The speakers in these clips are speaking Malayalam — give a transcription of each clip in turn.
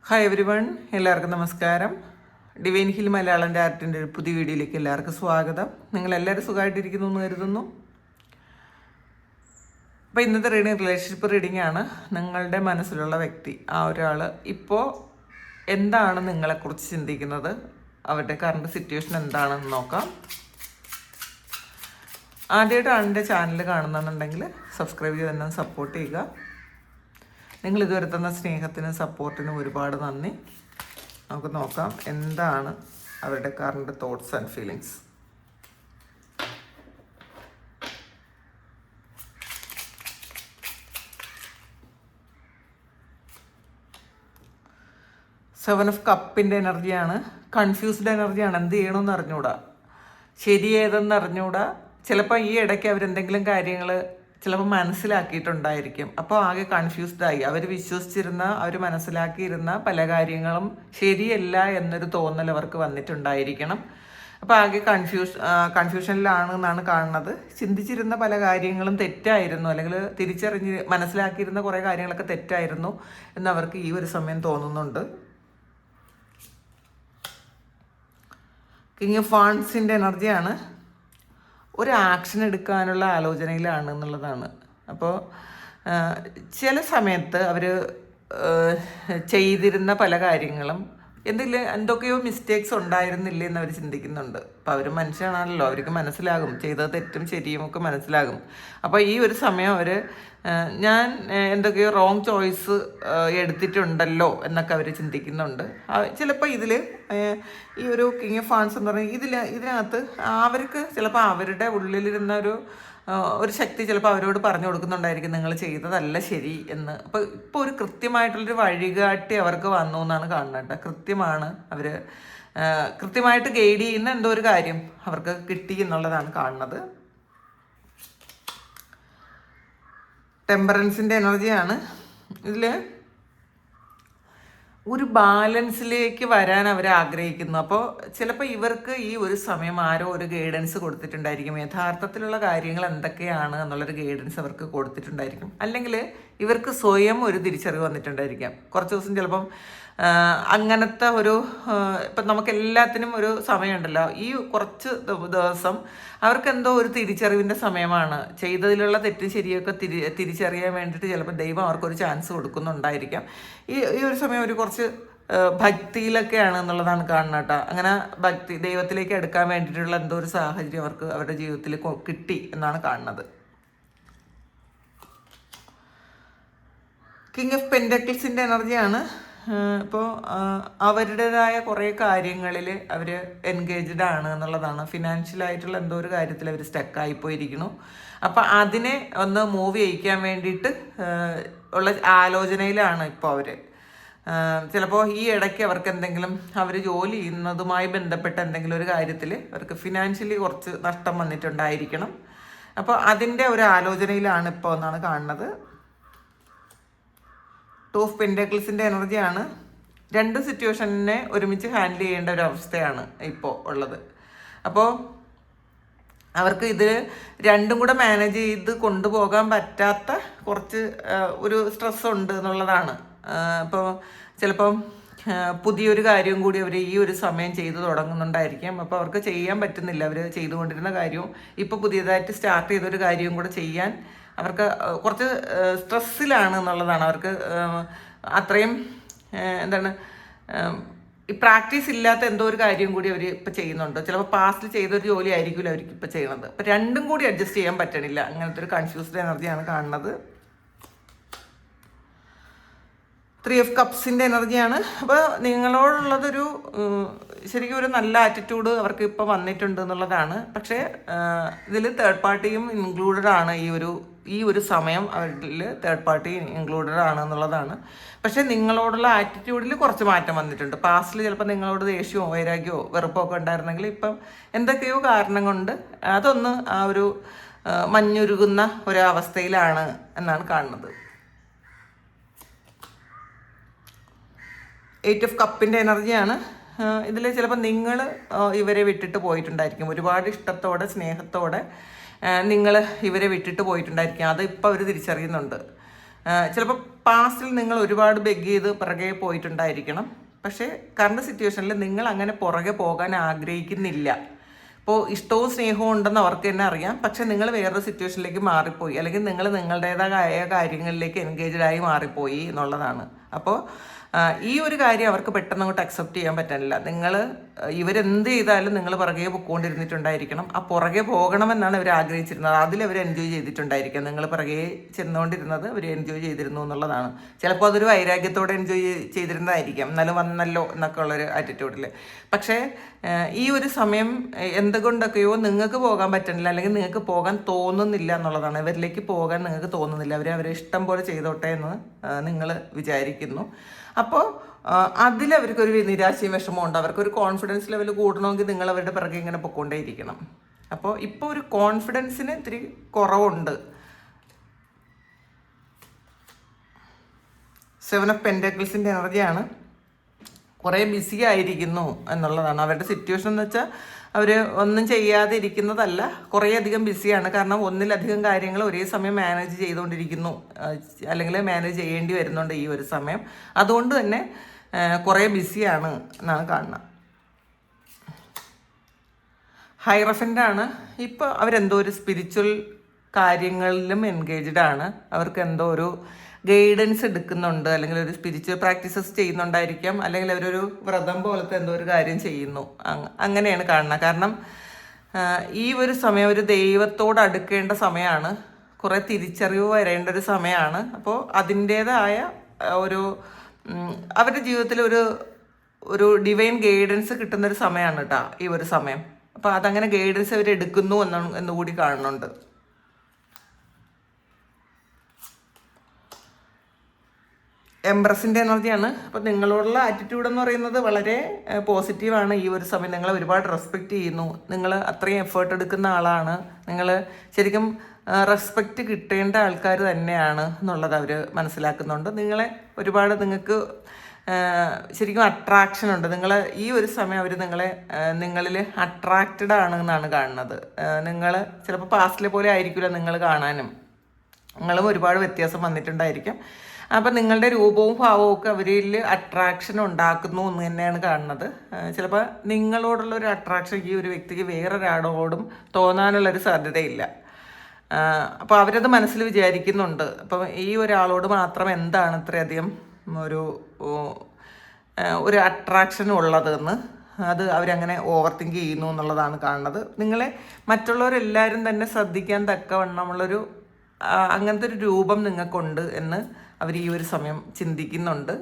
ഹായ് എവരി വൺ, എല്ലാവർക്കും നമസ്കാരം. ഡിവൈൻ ഹിൽ മലയാളം ടാരറ്റിൻ്റെ ഒരു പുതിയ വീഡിയോയിലേക്ക് എല്ലാവർക്കും സ്വാഗതം. നിങ്ങളെല്ലാവരും സുഖമായിട്ടിരിക്കുന്നു എന്ന് കരുതുന്നു. അപ്പോൾ ഇന്നത്തെ റീഡിങ് റിലേഷൻഷിപ്പ് റീഡിംഗ് ആണ്. നിങ്ങളുടെ മനസ്സിലുള്ള വ്യക്തി, ആ ഒരാൾ ഇപ്പോൾ എന്താണ് നിങ്ങളെക്കുറിച്ച് ചിന്തിക്കുന്നത്, അവരുടെ കറണ്ട് സിറ്റുവേഷൻ എന്താണെന്ന് നോക്കാം. ആദ്യമായിട്ടാണ് എൻ്റെ ചാനൽ കാണുന്നുണ്ടെങ്കിൽ സബ്സ്ക്രൈബ് ചെയ്ത് തന്നെ സപ്പോർട്ട് ചെയ്യുക. നിങ്ങൾ ഇതുവരെ തന്ന സ്നേഹത്തിനും സപ്പോർട്ടിനും ഒരുപാട് നന്ദി. നമുക്ക് നോക്കാം എന്താണ് അവരുടെ current thoughts and feelings. Seven of കപ്പിൻ്റെ എനർജിയാണ്. കൺഫ്യൂസ്ഡ് എനർജിയാണ്. എന്ത് ചെയ്യണമെന്ന് അറിഞ്ഞൂടാ, ശരി ഏതെന്ന് അറിഞ്ഞൂടാ. ചിലപ്പോൾ ഈ ഇടയ്ക്ക് അവരെന്തെങ്കിലും കാര്യങ്ങൾ ചിലപ്പോൾ മനസ്സിലാക്കിയിട്ടുണ്ടായിരിക്കും. അപ്പോൾ ആകെ കൺഫ്യൂസ്ഡായി. അവർ വിശ്വസിച്ചിരുന്ന, അവർ മനസ്സിലാക്കിയിരുന്ന പല കാര്യങ്ങളും ശരിയല്ല എന്നൊരു തോന്നൽ അവർക്ക് വന്നിട്ടുണ്ടായിരിക്കണം. അപ്പോൾ ആകെ കൺഫ്യൂഷനിലാണെന്നാണ് കാണുന്നത്. ചിന്തിച്ചിരുന്ന പല കാര്യങ്ങളും തെറ്റായിരുന്നു, അല്ലെങ്കിൽ തിരിച്ചറിഞ്ഞ് മനസ്സിലാക്കിയിരുന്ന കുറേ കാര്യങ്ങളൊക്കെ തെറ്റായിരുന്നു എന്നവർക്ക് ഈ ഒരു സമയം തോന്നുന്നുണ്ട്. കിങ് ഓഫ് വാൺസിൻ്റെ എനർജിയാണ്. ഒരു ആക്ഷൻ എടുക്കാനുള്ള ആലോചനയിലാണ് എന്നുള്ളതാണ്. അപ്പോൾ ചില സമയത്ത് അവർ ചെയ്തിരുന്ന പല കാര്യങ്ങളും എന്തൊക്കെയോ മിസ്റ്റേക്സ് ഉണ്ടായിരുന്നില്ലേ എന്ന് അവർ ചിന്തിക്കുന്നുണ്ട്. അപ്പോൾ അവർ മനുഷ്യനാണല്ലോ, അവർക്ക് മനസ്സിലാകും ചെയ്തത് തെറ്റും ശരിയും ഒക്കെ മനസ്സിലാകും. അപ്പോൾ ഈ ഒരു സമയം അവർ ഞാൻ എന്തൊക്കെയോ റോങ് ചോയ്സ് എടുത്തിട്ടുണ്ടല്ലോ എന്നൊക്കെ അവർ ചിന്തിക്കുന്നുണ്ട്. ചിലപ്പോൾ ഇതിൽ ഈ ഒരു കിങ് ഓഫ് വാൺസ് എന്ന് പറഞ്ഞാൽ ഇതിനകത്ത് അവർക്ക് ചിലപ്പോൾ അവരുടെ ഉള്ളിലിരുന്ന ഒരു ശക്തി ചിലപ്പോൾ അവരോട് പറഞ്ഞു കൊടുക്കുന്നുണ്ടായിരിക്കും, നിങ്ങൾ ചെയ്തതല്ല ശരി എന്ന്. അപ്പോൾ ഇപ്പോൾ ഒരു കൃത്യമായിട്ടുള്ളൊരു വഴികാട്ടി അവർക്ക് വന്നു എന്നാണ് കാണുന്നത് കേട്ടോ. കൃത്യമാണ്, അവർ കൃത്യമായിട്ട് ഗൈഡ് ചെയ്യുന്ന എന്തോ ഒരു കാര്യം അവർക്ക് കിട്ടി എന്നുള്ളതാണ് കാണുന്നത്. ടെമ്പറൻസിൻ്റെ എനർജിയാണ്. ഇതിൽ ഒരു ബാലൻസിലേക്ക് വരാൻ അവർ ആഗ്രഹിക്കുന്നു. അപ്പോൾ ചിലപ്പോൾ ഇവർക്ക് ഈ ഒരു സമയം ആരോ ഒരു ഗൈഡൻസ് കൊടുത്തിട്ടുണ്ടായിരിക്കും. യഥാർത്ഥത്തിലുള്ള കാര്യങ്ങൾ എന്തൊക്കെയാണ് എന്നുള്ളൊരു ഗൈഡൻസ് അവർക്ക് കൊടുത്തിട്ടുണ്ടായിരിക്കും. അല്ലെങ്കിൽ ഇവർക്ക് സ്വയം ഒരു തിരിച്ചറിവ് വന്നിട്ടുണ്ടായിരിക്കാം. കുറച്ച് ദിവസം ചിലപ്പം അങ്ങനത്തെ ഇപ്പം നമുക്ക് എല്ലാത്തിനും ഒരു സമയമുണ്ടല്ലോ. ഈ കുറച്ച് ദിവസം അവർക്ക് എന്തോ ഒരു തിരിച്ചറിവിൻ്റെ സമയമാണ്. ചെയ്തതിലുള്ള തെറ്റും ശരിയൊക്കെ തിരിച്ചറിയാൻ വേണ്ടിയിട്ട് ചിലപ്പോൾ ദൈവം അവർക്കൊരു ചാൻസ് കൊടുക്കുന്നുണ്ടായിരിക്കാം. ഈ ഒരു സമയം ഒരു കുറച്ച് ഭക്തിയിലൊക്കെയാണ് എന്നുള്ളതാണ് കാണുന്നത് കേട്ടോ. അങ്ങനെ ദൈവത്തിലേക്ക് എടുക്കാൻ വേണ്ടിയിട്ടുള്ള എന്തോ ഒരു സാഹചര്യം അവർക്ക് അവരുടെ ജീവിതത്തിൽ കിട്ടി എന്നാണ് കാണുന്നത്. കിങ് ഓഫ് പെൻറ്റക്കിൾസിൻ്റെ എനർജിയാണ്. ഇപ്പോൾ അവരുടേതായ കുറേ കാര്യങ്ങളിൽ അവർ എൻഗേജ്ഡ് ആണ് എന്നുള്ളതാണ്. ഫിനാൻഷ്യലായിട്ടുള്ള എന്തോ ഒരു കാര്യത്തിൽ അവർ സ്റ്റക്കായി പോയിരിക്കുന്നു. അപ്പം അതിനെ ഒന്ന് മൂവ് ചെയ്യിക്കാൻ വേണ്ടിയിട്ട് ഉള്ള ആലോചനയിലാണ് ഇപ്പോൾ അവർ. ചിലപ്പോൾ ഈ ഇടയ്ക്ക് അവർക്ക് എന്തെങ്കിലും അവർ ജോലി ചെയ്യുന്നതുമായി ബന്ധപ്പെട്ട എന്തെങ്കിലും ഒരു കാര്യത്തിൽ അവർക്ക് ഫിനാൻഷ്യലി കുറച്ച് നഷ്ടം വന്നിട്ടുണ്ടായിരിക്കണം. അപ്പോൾ അതിൻ്റെ ഒരു ആലോചനയിലാണ് ഇപ്പോൾ എന്നാണ് കാണുന്നത്. ടു ഓഫ് പെൻറ്റക്കിൾസിൻ്റെ എനർജിയാണ്. രണ്ട് സിറ്റുവേഷനെ ഒരുമിച്ച് ഹാൻഡിൽ ചെയ്യേണ്ട ഒരു അവസ്ഥയാണ് ഇപ്പോൾ ഉള്ളത്. അപ്പോൾ അവർക്ക് ഇത് രണ്ടും കൂടെ മാനേജ് ചെയ്ത് കൊണ്ടുപോകാൻ പറ്റാത്ത കുറച്ച് ഒരു സ്ട്രെസ് ഉണ്ട് എന്നുള്ളതാണ്. അപ്പോൾ ചിലപ്പം പുതിയൊരു കാര്യം കൂടി അവർ ഈ ഒരു സമയം ചെയ്തു തുടങ്ങുന്നുണ്ടായിരിക്കാം. അപ്പോൾ അവർക്ക് ചെയ്യാൻ പറ്റുന്നില്ല. അവർ ചെയ്തുകൊണ്ടിരുന്ന കാര്യവും ഇപ്പോൾ പുതിയതായിട്ട് സ്റ്റാർട്ട് ചെയ്തൊരു കാര്യവും കൂടെ ചെയ്യാൻ അവർക്ക് കുറച്ച് സ്ട്രെസ്സിലാണ് എന്നുള്ളതാണ്. അവർക്ക് അത്രയും ഈ പ്രാക്ടീസ് ഇല്ലാത്ത എന്തോ ഒരു കാര്യം കൂടി അവർ ഇപ്പോൾ ചെയ്യുന്നുണ്ട്. ചിലപ്പോൾ പാസ്റ്റിൽ ചെയ്തൊരു ജോലി ആയിരിക്കില്ല അവർക്ക് ഇപ്പോൾ ചെയ്യണത്. അപ്പോൾ രണ്ടും കൂടി അഡ്ജസ്റ്റ് ചെയ്യാൻ പറ്റണില്ല. അങ്ങനത്തെ ഒരു കൺഫ്യൂസ്ഡ് എനർജിയാണ് കാണുന്നത്. 3 ഓഫ് കപ്സിൻ്റെ എനർജിയാണ്. അപ്പോൾ നിങ്ങളോടുള്ളതൊരു ശരിക്കും ഒരു നല്ല ആറ്റിറ്റ്യൂഡ് അവർക്ക് ഇപ്പോൾ വന്നിട്ടുണ്ട് എന്നുള്ളതാണ്. പക്ഷേ ഇതിൽ തേർഡ് പാർട്ടിയും ഇൻക്ലൂഡഡ് ആണ്. ഈ ഒരു സമയം അവരിൽ തേർഡ് പാർട്ടി ഇൻക്ലൂഡഡ് ആണ് എന്നുള്ളതാണ്. പക്ഷേ നിങ്ങളോടുള്ള ആറ്റിറ്റ്യൂഡിൽ കുറച്ച് മാറ്റം വന്നിട്ടുണ്ട്. പാസ്റ്റിൽ ചിലപ്പോൾ നിങ്ങളോട് ദേഷ്യമോ വൈരാഗ്യമോ വെറുപ്പോ ഒക്കെ ഉണ്ടായിരുന്നെങ്കിൽ ഇപ്പം എന്തൊക്കെയോ കാരണം കൊണ്ട് അതൊന്ന് ആ ഒരു മഞ്ഞുരുകുന്ന ഒരവസ്ഥയിലാണ് എന്നാണ് കാണുന്നത്. 8 ഓഫ് കപ്പിൻ്റെ എനർജിയാണ്. ഇതിൽ ചിലപ്പോൾ നിങ്ങൾ ഇവരെ വിട്ടിട്ട് പോയിട്ടുണ്ടായിരിക്കും. ഒരുപാട് ഇഷ്ടത്തോടെ സ്നേഹത്തോടെ നിങ്ങൾ ഇവരെ വിട്ടിട്ട് പോയിട്ടുണ്ടായിരിക്കും. അത് ഇപ്പോൾ അവർ തിരിച്ചറിയുന്നുണ്ട്. ചിലപ്പോൾ പാസ്റ്റിൽ നിങ്ങൾ ഒരുപാട് ബെഗ് ചെയ്ത് പിറകെ പോയിട്ടുണ്ടായിരിക്കണം. പക്ഷേ കറണ്ട് സിറ്റുവേഷനിൽ നിങ്ങൾ അങ്ങനെ പുറകെ പോകാൻ ആഗ്രഹിക്കുന്നില്ല. ഇപ്പോൾ ഇഷ്ടവും സ്നേഹവും ഉണ്ടെന്ന് അവർക്ക് തന്നെ അറിയാം. പക്ഷെ നിങ്ങൾ വേറൊരു സിറ്റുവേഷനിലേക്ക് മാറിപ്പോയി, അല്ലെങ്കിൽ നിങ്ങൾ നിങ്ങളുടേതായ കാര്യങ്ങളിലേക്ക് എൻഗേജ്ഡായി മാറിപ്പോയി എന്നുള്ളതാണ്. അപ്പോൾ ഈ ഒരു കാര്യം അവർക്ക് പെട്ടെന്ന് അങ്ങോട്ട് അക്സെപ്റ്റ് ചെയ്യാൻ പറ്റാനില്ല. നിങ്ങൾ ഇവരെന്ത് ചെയ്താലും നിങ്ങൾ പുറകെ പൊക്കോണ്ടിരുന്നിട്ടുണ്ടായിരിക്കണം. ആ പുറകെ പോകണമെന്നാണ് ഇവർ ആഗ്രഹിച്ചിരുന്നത്. അതിലവർ എൻജോയ് ചെയ്തിട്ടുണ്ടായിരിക്കാം. നിങ്ങൾ പുറകെ ചെന്നുകൊണ്ടിരുന്നത് അവർ എൻജോയ് ചെയ്തിരുന്നു എന്നുള്ളതാണ്. ചിലപ്പോൾ അതൊരു വൈരാഗ്യത്തോടെ എൻജോയ് ചെയ്തിരുന്നതായിരിക്കാം, എന്നാലും വന്നല്ലോ എന്നൊക്കെ ഉള്ളൊരു ആറ്റിറ്റ്യൂഡിൽ. പക്ഷേ ഈ ഒരു സമയം എന്തുകൊണ്ടൊക്കെയോ നിങ്ങൾക്ക് പോകാൻ പറ്റുന്നില്ല, അല്ലെങ്കിൽ നിങ്ങൾക്ക് പോകാൻ തോന്നുന്നില്ല എന്നുള്ളതാണ്. ഇവരിലേക്ക് പോകാൻ നിങ്ങൾക്ക് തോന്നുന്നില്ല. അവരെ ഇഷ്ടം പോലെ ചെയ്തോട്ടെ എന്ന് നിങ്ങൾ വിചാരിക്കുന്നു. അപ്പോൾ അതിലവർക്കൊരു നിരാശയും വിഷമവും ഉണ്ട്. അവർക്കൊരു കോൺഫിഡൻസ് ലെവൽ കൂടണമെങ്കിൽ നിങ്ങൾ അവരുടെ പിറകെ ഇങ്ങനെ പൊയ്ക്കൊണ്ടേയിരിക്കണം. അപ്പോൾ ഇപ്പോൾ ഒരു കോൺഫിഡൻസിന് ഇത്തിരി കുറവുണ്ട്. 7 ഓഫ് പെൻറ്റക്കിൾസിൻ്റെ എനർജിയാണ്. കുറേ ബിസി ആയിരിക്കുന്നു എന്നുള്ളതാണ് അവരുടെ സിറ്റുവേഷൻ. എന്ന് വെച്ചാൽ അവർ ഒന്നും ചെയ്യാതെ ഇരിക്കുന്നതല്ല, കുറേയധികം ബിസിയാണ്. കാരണം ഒന്നിലധികം കാര്യങ്ങൾ ഒരേ സമയം മാനേജ് ചെയ്തുകൊണ്ടിരിക്കുന്നു, അല്ലെങ്കിൽ മാനേജ് ചെയ്യേണ്ടി വരുന്നുണ്ട് ഈ ഒരു സമയം. അതുകൊണ്ട് തന്നെ കുറേ ബിസിയാണ് എന്നാണ് കാണുന്നത്. ഹൈറഫൻ്റാണ്. ഇപ്പോൾ അവരെന്തോ ഒരു സ്പിരിച്വൽ കാര്യങ്ങളിലും എൻഗേജ്ഡ് ആണ്. അവർക്ക് എന്തോ ഒരു ഗൈഡൻസ് എടുക്കുന്നുണ്ട്, അല്ലെങ്കിൽ ഒരു സ്പിരിച്വൽ പ്രാക്ടീസസ് ചെയ്യുന്നുണ്ടായിരിക്കാം, അല്ലെങ്കിൽ അവരൊരു വ്രതം പോലത്തെ എന്തോ ഒരു കാര്യം ചെയ്യുന്നു. അങ്ങനെയാണ് കാണുന്നത്. കാരണം ഈ ഒരു സമയം ഒരു ദൈവത്തോട് അടുക്കേണ്ട സമയമാണ്, കുറേ തിരിച്ചറിവ് വരേണ്ട ഒരു സമയമാണ്. അപ്പോൾ അതിൻ്റേതായ ഒരു അവരുടെ ജീവിതത്തിൽ ഒരു ഡിവൈൻ ഗൈഡൻസ് കിട്ടുന്നൊരു സമയമാണ് കേട്ടോ ഈ ഒരു സമയം. അപ്പോൾ അതങ്ങനെ ഗൈഡൻസ് അവർ എടുക്കുന്നു എന്നുകൂടി കാണുന്നുണ്ട്. എംബ്രസിൻ്റെ എനർജിയാണ്. അപ്പോൾ നിങ്ങളോടുള്ള ആറ്റിറ്റ്യൂഡ് എന്ന് പറയുന്നത് വളരെ പോസിറ്റീവാണ്. ഈ ഒരു സമയം നിങ്ങളെ ഒരുപാട് റെസ്പെക്റ്റ് ചെയ്യുന്നു. നിങ്ങൾ അത്രയും എഫേർട്ട് എടുക്കുന്ന ആളാണ്. നിങ്ങൾ ശരിക്കും റെസ്പെക്റ്റ് കിട്ടേണ്ട ആൾക്കാർ തന്നെയാണ് എന്നുള്ളത് അവർ മനസ്സിലാക്കുന്നുണ്ട്. നിങ്ങൾക്ക് ശരിക്കും അട്രാക്ഷൻ ഉണ്ട്. ഈ ഒരു സമയം അവർ നിങ്ങളിൽ അട്രാക്റ്റഡ് ആണ് എന്നാണ് കാണുന്നത്. നിങ്ങൾ ചിലപ്പോൾ പാസ്റ്റിലെ പോലെ ആയിരിക്കില്ല നിങ്ങൾ കാണാനും. നിങ്ങളും ഒരുപാട് വ്യത്യാസം വന്നിട്ടുണ്ടായിരിക്കും. അപ്പം നിങ്ങളുടെ രൂപവും ഭാവവും ഒക്കെ അവരിൽ അട്രാക്ഷൻ ഉണ്ടാക്കുന്നു എന്ന് തന്നെയാണ് കാണുന്നത്. ചിലപ്പോൾ നിങ്ങളോടുള്ളൊരു അട്രാക്ഷൻ ഈ ഒരു വ്യക്തിക്ക് വേറൊരാളോടും തോന്നാനുള്ളൊരു സാധ്യതയില്ല. അപ്പോൾ അവരത് മനസ്സിൽ വിചാരിക്കുന്നുണ്ട്. അപ്പം ഈ ഒരാളോട് മാത്രം എന്താണ് ഇത്രയധികം ഒരു അട്രാക്ഷൻ ഉള്ളതെന്ന് അത് അവരങ്ങനെ ഓവർ തിങ്ക് ചെയ്യുന്നു എന്നുള്ളതാണ് കാണുന്നത്. നിങ്ങളെ മറ്റുള്ളവരെല്ലാവരും തന്നെ ശ്രദ്ധിക്കാൻ തക്കവണ്ണമുള്ളൊരു അങ്ങനത്തെ ഒരു രൂപം നിങ്ങൾക്കുണ്ട് എന്ന് അവർ ഈ ഒരു സമയം ചിന്തിക്കുന്നുണ്ട്.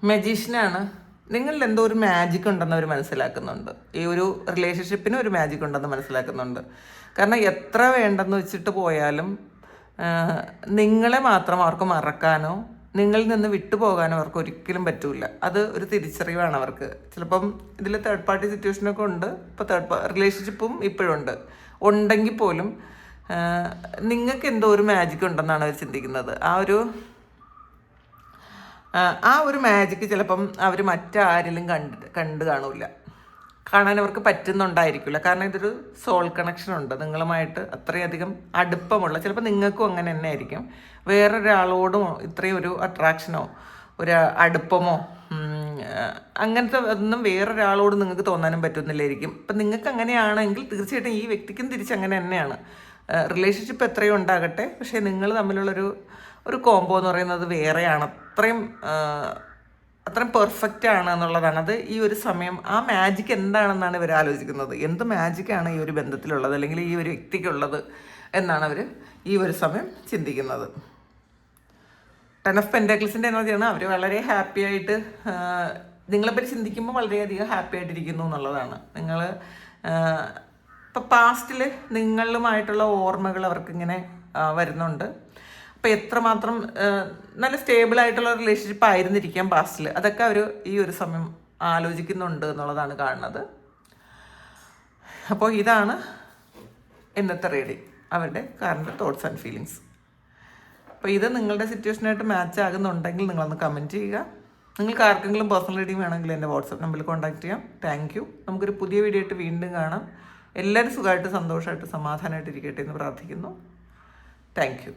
മജീഷ്യനാണ്. നിങ്ങളിൽ എന്തോ ഒരു മാജിക് ഉണ്ടെന്ന് അവർ മനസ്സിലാക്കുന്നുണ്ട്. ഈ ഒരു റിലേഷൻഷിപ്പിന് ഒരു മാജിക് ഉണ്ടെന്ന് മനസ്സിലാക്കുന്നുണ്ട്. കാരണം എത്ര വേണ്ടെന്ന് വെച്ചിട്ട് പോയാലും നിങ്ങളെ മാത്രം അവർക്ക് മറക്കാനോ നിങ്ങളിൽ നിന്ന് വിട്ടുപോകാനോ അവർക്ക് ഒരിക്കലും പറ്റില്ല. അത് ഒരു തിരിച്ചറിവാണ് അവർക്ക്. ചിലപ്പം ഇതിൽ തേർഡ് പാർട്ടി സിറ്റുവേഷനൊക്കെ ഉണ്ട്. ഇപ്പോൾ റിലേഷൻഷിപ്പും ഇപ്പോഴുണ്ട്. ഉണ്ടെങ്കിൽ പോലും നിങ്ങൾക്ക് എന്തോ ഒരു മാജിക് ഉണ്ടെന്നാണ് അവർ ചിന്തിക്കുന്നത്. ആ ഒരു മാജിക്ക് ചിലപ്പം അവർ മറ്റാരിലും കണ്ട് കാണില്ല, കാണാൻ അവർക്ക് പറ്റുന്നുണ്ടായിരിക്കില്ല. കാരണം ഇതൊരു സോൾ കണക്ഷൻ ഉണ്ട് നിങ്ങളുമായിട്ട് അത്രയധികം അടുപ്പമുള്ള. ചിലപ്പോൾ നിങ്ങൾക്കും അങ്ങനെ തന്നെ ആയിരിക്കും. വേറൊരാളോടും ഇത്രയും ഒരു അട്രാക്ഷനോ ഒരു അടുപ്പമോ അങ്ങനത്തെ ഒന്നും വേറൊരാളോട് നിങ്ങൾക്ക് തോന്നാനും പറ്റുന്നില്ലായിരിക്കും. ഇപ്പം നിങ്ങൾക്ക് അങ്ങനെയാണെങ്കിൽ തീർച്ചയായിട്ടും ഈ വ്യക്തിക്കും തിരിച്ചങ്ങനെ തന്നെയാണ്. റിലേഷൻഷിപ്പ് എത്രയോ ഉണ്ടാകട്ടെ, പക്ഷേ നിങ്ങൾ തമ്മിലുള്ളൊരു കോംബോ എന്ന് പറയുന്നത് വേറെയാണ്. അത്രയും പെർഫെക്റ്റ് ആണ് എന്നുള്ളതാണ്. അത് ഈ ഒരു സമയം ആ മാജിക് എന്താണെന്നാണ് ഇവർ ആലോചിക്കുന്നത്. എന്ത് മാജിക്കാണ് ഈ ഒരു ബന്ധത്തിലുള്ളത്, അല്ലെങ്കിൽ ഈ ഒരു വ്യക്തിക്കുള്ളത് എന്നാണ് അവർ ഈ ഒരു സമയം ചിന്തിക്കുന്നത്. 10 ഓഫ് പെൻറ്റാക്കിൾസിൻ്റെ എനർജിയാണ്. അവർ വളരെ ഹാപ്പി ആയിട്ട് നിങ്ങളെപ്പറ്റി ചിന്തിക്കുമ്പോൾ വളരെയധികം ഹാപ്പി ആയിട്ടിരിക്കുന്നു എന്നുള്ളതാണ്. നിങ്ങൾ ഇപ്പോൾ പാസ്റ്റിൽ നിങ്ങളുമായിട്ടുള്ള ഓർമ്മകൾ അവർക്കിങ്ങനെ വരുന്നുണ്ട്. അപ്പോൾ എത്രമാത്രം നല്ല സ്റ്റേബിളായിട്ടുള്ള റിലേഷൻഷിപ്പ് ആയിരുന്നിരിക്കാം പാസ്റ്റിൽ, അതൊക്കെ അവർ ഈ ഒരു സമയം ആലോചിക്കുന്നുണ്ട് എന്നുള്ളതാണ് കാണുന്നത്. അപ്പോൾ ഇതാണ് ഇന്നത്തെ റീഡിങ്, അവരുടെ കറണ്ട് തോട്ട്സ് ആൻഡ് ഫീലിങ്സ്. അപ്പോൾ ഇത് നിങ്ങളുടെ സിറ്റുവേഷനായിട്ട് മാച്ച് ആകുന്നുണ്ടെങ്കിൽ നിങ്ങളൊന്ന് കമൻറ്റ് ചെയ്യുക. നിങ്ങൾക്ക് ആർക്കെങ്കിലും പേഴ്സണൽ റീഡിങ് വേണമെങ്കിൽ എൻ്റെ വാട്സപ്പ് നമ്പറിൽ കോൺടാക്ട് ചെയ്യാം. Thank you. നമുക്കൊരു പുതിയ വീഡിയോ ആയിട്ട് വീണ്ടും കാണാം. എല്ലാവരും സുഖമായിട്ട് സന്തോഷമായിട്ട് സമാധാനമായിട്ട് ഇരിക്കട്ടെ എന്ന് പ്രാർത്ഥിക്കുന്നു. Thank you.